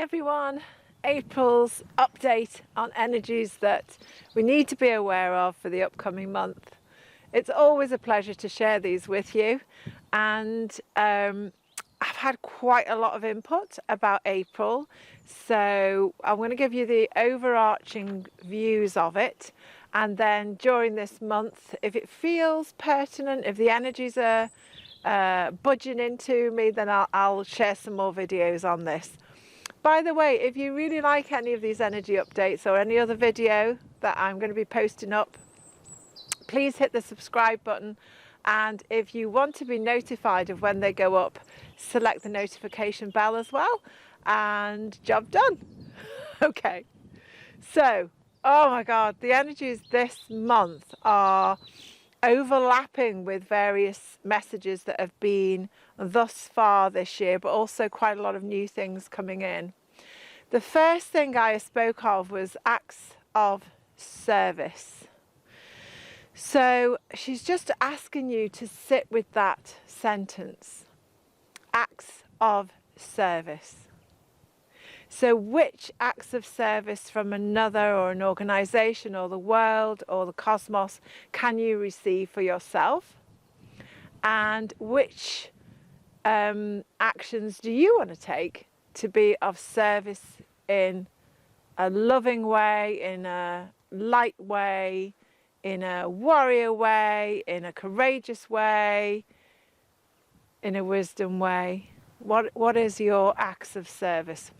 everyone. April's update on energies that we need to be aware of for the upcoming month. It's always a pleasure to share these with you, and I've had quite a lot of input about April, so I'm going to give you the overarching views of it, and then during this month, if it feels pertinent, if the energies are budging into me, then I'll share some more videos on this. By the way, if you really like any of these energy updates or any other video that I'm going to be posting up, please hit the subscribe button, and if you want to be notified of when they go up, select the notification bell as well, and job done. Okay, so oh my god, the energies this month are overlapping with various messages that have been thus far this year, but also quite a lot of new things coming in. The first thing I spoke of was acts of service. So she's just asking you to sit with that sentence, acts of service. So which acts of service from another or an organisation or the world or the cosmos can you receive for yourself? And which actions do you want to take to be of service in a loving way, in a light way, in a warrior way, in a courageous way, in a wisdom way? What is your acts of service?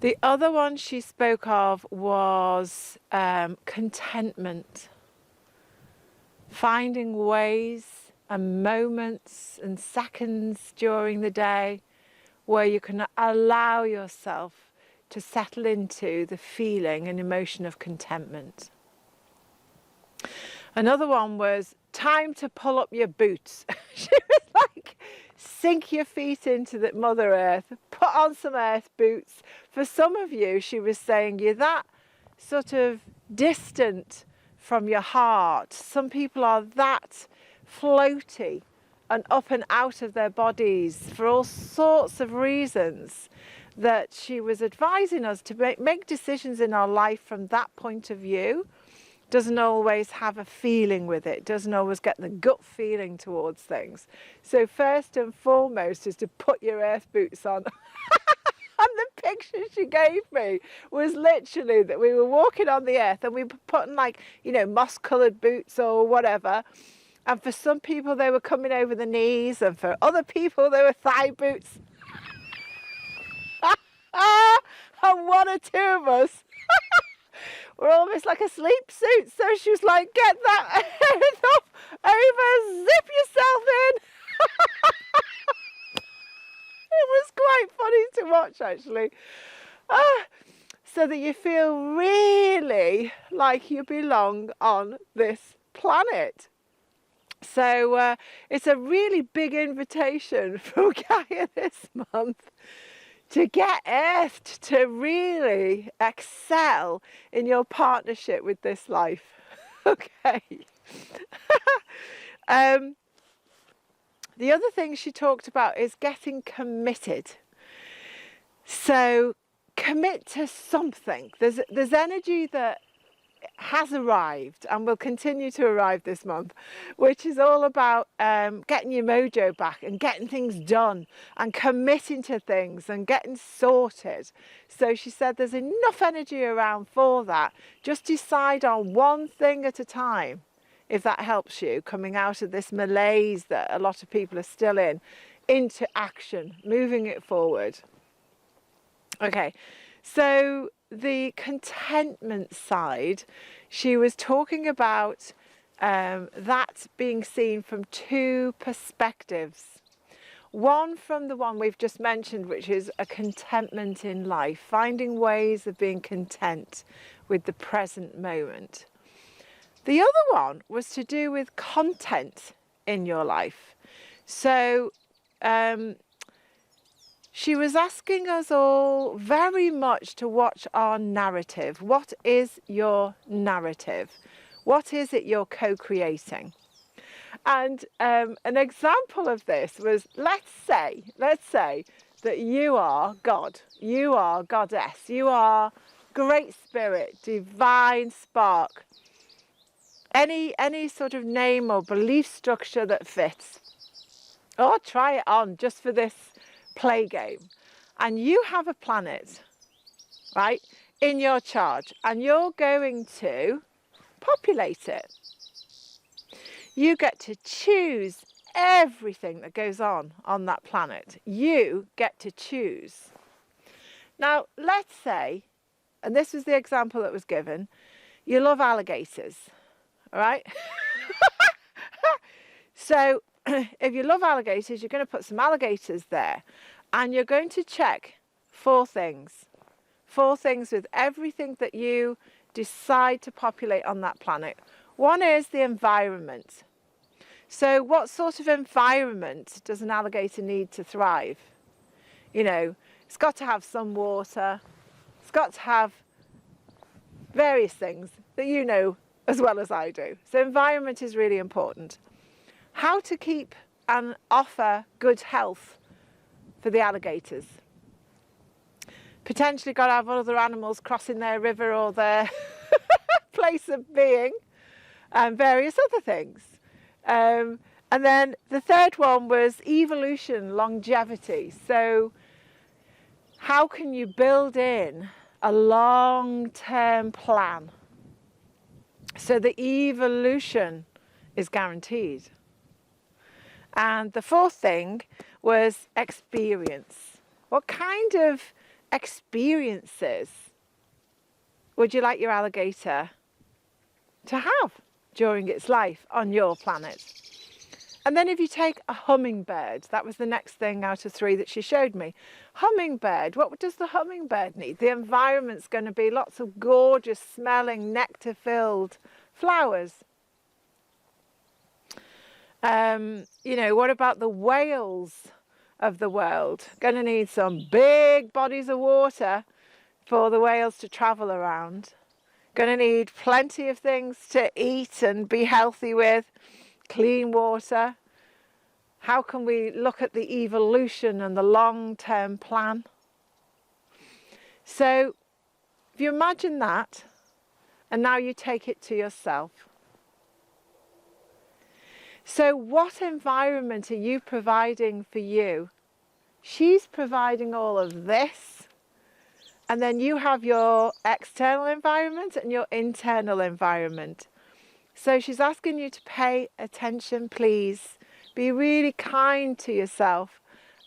The other one she spoke of was contentment. Finding ways and moments and seconds during the day where you can allow yourself to settle into the feeling and emotion of contentment. Another one was time to pull up your boots. She was like, sink your feet into the Mother Earth, put on some earth boots. For some of you, she was saying, you're that sort of distant from your heart. Some people are that floaty and up and out of their bodies for all sorts of reasons, that she was advising us to make decisions in our life from that point of view. Doesn't always have a feeling with it, doesn't always get the gut feeling towards things. So first and foremost is to put your earth boots on. And the picture she gave me was literally that we were walking on the earth and we were putting, like, you know, moss-coloured boots or whatever. And for some people they were coming over the knees, and for other people they were thigh boots. And one or two of us were almost like a sleep suit. So she was like, get that earth up over, zip yourself in. It was quite funny to watch, actually. So that you feel really like you belong on this planet. So it's a really big invitation from Gaia this month to get earthed, to really excel in your partnership with this life. Okay. The other thing she talked about is getting committed. So commit to something. There's energy that has arrived and will continue to arrive this month, which is all about getting your mojo back and getting things done and committing to things and getting sorted. So she said there's enough energy around for that. Just decide on one thing at a time, if that helps you, coming out of this malaise that a lot of people are still in, into action, moving it forward. Okay, so the contentment side, she was talking about that being seen from two perspectives. One from the one we've just mentioned, which is a contentment in life, finding ways of being content with the present moment. The other one was to do with content in your life. So she was asking us all very much to watch our narrative. What is your narrative? What is it you're co-creating? And an example of this was, let's say that you are God, you are Goddess, you are Great Spirit, Divine Spark, any sort of name or belief structure that fits, or try it on just for this play game. And you have a planet, right, in your charge, and you're going to populate it. You get to choose everything that goes on that planet. You get to choose. Now, let's say, and this was the example that was given, you love alligators, all right? So if you love alligators, you're going to put some alligators there, and you're going to check 4 things. 4 things with everything that you decide to populate on that planet. One is the environment. So what sort of environment does an alligator need to thrive? You know, it's got to have some water. It's got to have various things that you know as well as I do. So environment is really important. How to keep and offer good health for the alligators. Potentially got to have other animals crossing their river or their place of being, and various other things. And then the third one was evolution, longevity. So how can you build in a long-term plan so the evolution is guaranteed? And the 4th thing was experience. What kind of experiences would you like your alligator to have during its life on your planet? And then if you take a hummingbird, that was the next thing out of 3 that she showed me. Hummingbird, what does the hummingbird need? The environment's going to be lots of gorgeous smelling, nectar-filled flowers. You know, what about the whales of the world? Going to need some big bodies of water for the whales to travel around. Going to need plenty of things to eat and be healthy with, clean water. How can we look at the evolution and the long-term plan? So if you imagine that, and now you take it to yourself. So what environment are you providing for you? She's providing all of this, and then you have your external environment and your internal environment. So she's asking you to pay attention, please. Be really kind to yourself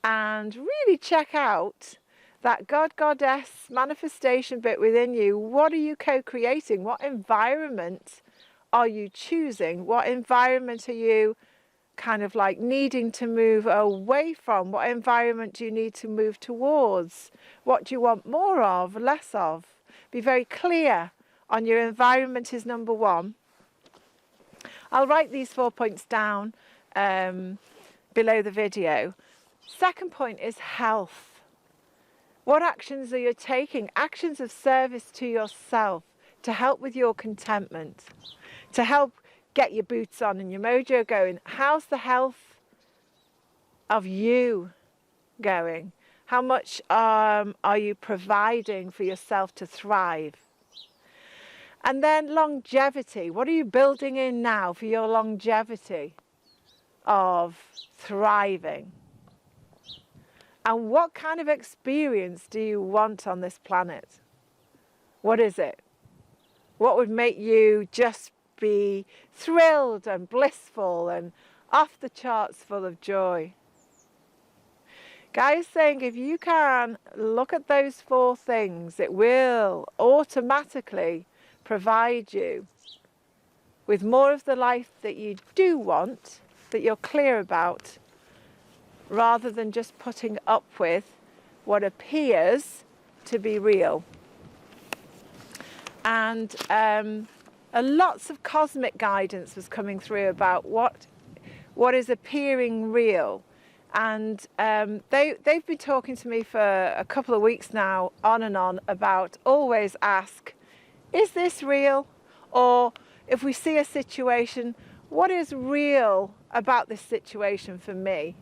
and really check out that God, Goddess manifestation bit within you. What are you co-creating? What environment are you choosing? What environment are you kind of like needing to move away from? What environment do you need to move towards? What do you want more of, less of? Be very clear on your environment is number 1. I'll write these 4 points down below the video. Second point is health. What actions are you taking? Actions of service to yourself to help with your contentment, to help get your boots on and your mojo going. How's the health of you going? How much are you providing for yourself to thrive? And then longevity. What are you building in now for your longevity of thriving? And what kind of experience do you want on this planet? What is it? What would make you just be thrilled and blissful and off the charts full of joy? Guy's saying if you can look at those 4 things, it will automatically provide you with more of the life that you do want, that you're clear about, rather than just putting up with what appears to be real. And lots of cosmic guidance was coming through about what is appearing real. And they've been talking to me for a couple of weeks now, on and on, about always ask, is this real? Or if we see a situation, what is real about this situation for me?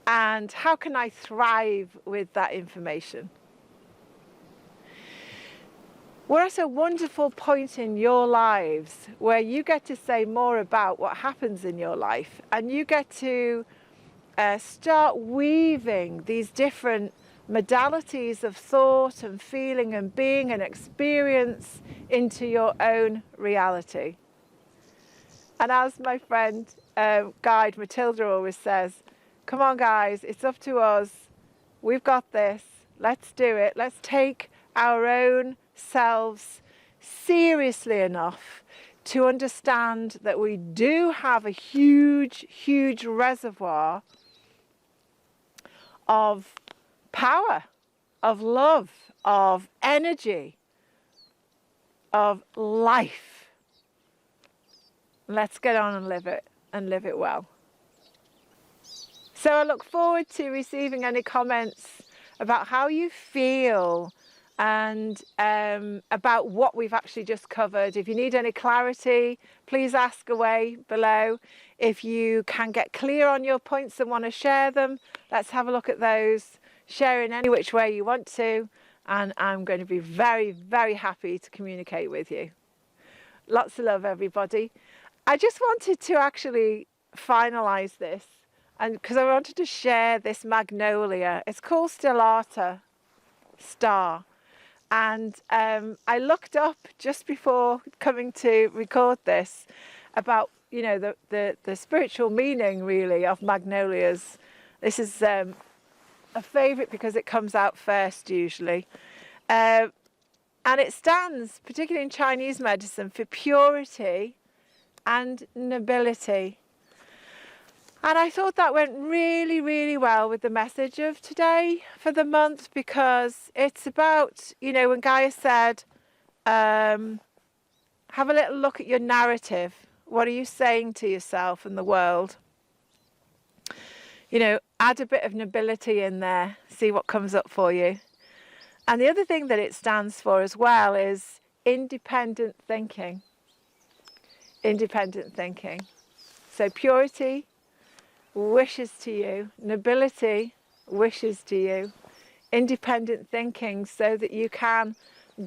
And how can I thrive with that information? We're at a wonderful point in your lives where you get to say more about what happens in your life, and you get to start weaving these different modalities of thought and feeling and being and experience into your own reality. And as my friend guide Matilda always says, come on guys, it's up to us, we've got this, let's do it, let's take our own selves seriously enough to understand that we do have a huge reservoir of power, of love, of energy, of life. Let's get on and live it well. So I look forward to receiving any comments about how you feel and about what we've actually just covered. If you need any clarity, please ask away below. If you can get clear on your points and want to share them, let's have a look at those. Share in any which way you want to, and I'm going to be very happy to communicate with you. Lots of love, everybody. I just wanted to actually finalize this, and because I wanted to share this magnolia. It's called Stellata Star. And I looked up just before coming to record this about, you know, the spiritual meaning really of magnolias. This is a favourite because it comes out first usually. And it stands, particularly in Chinese medicine, for purity and nobility. And I thought that went really well with the message of today for the month, because it's about, you know, when Gaia said, have a little look at your narrative. What are you saying to yourself and the world? You know, add a bit of nobility in there, see what comes up for you. And the other thing that it stands for as well is independent thinking. Independent thinking. So purity wishes to you, nobility wishes to you, independent thinking, so that you can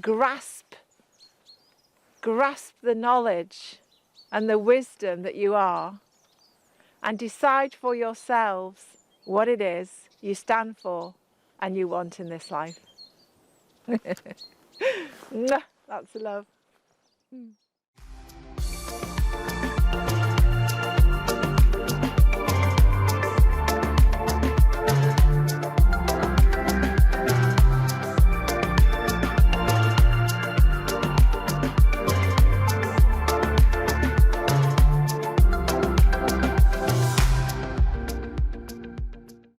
grasp the knowledge and the wisdom that you are, and decide for yourselves what it is you stand for and you want in this life. That's love.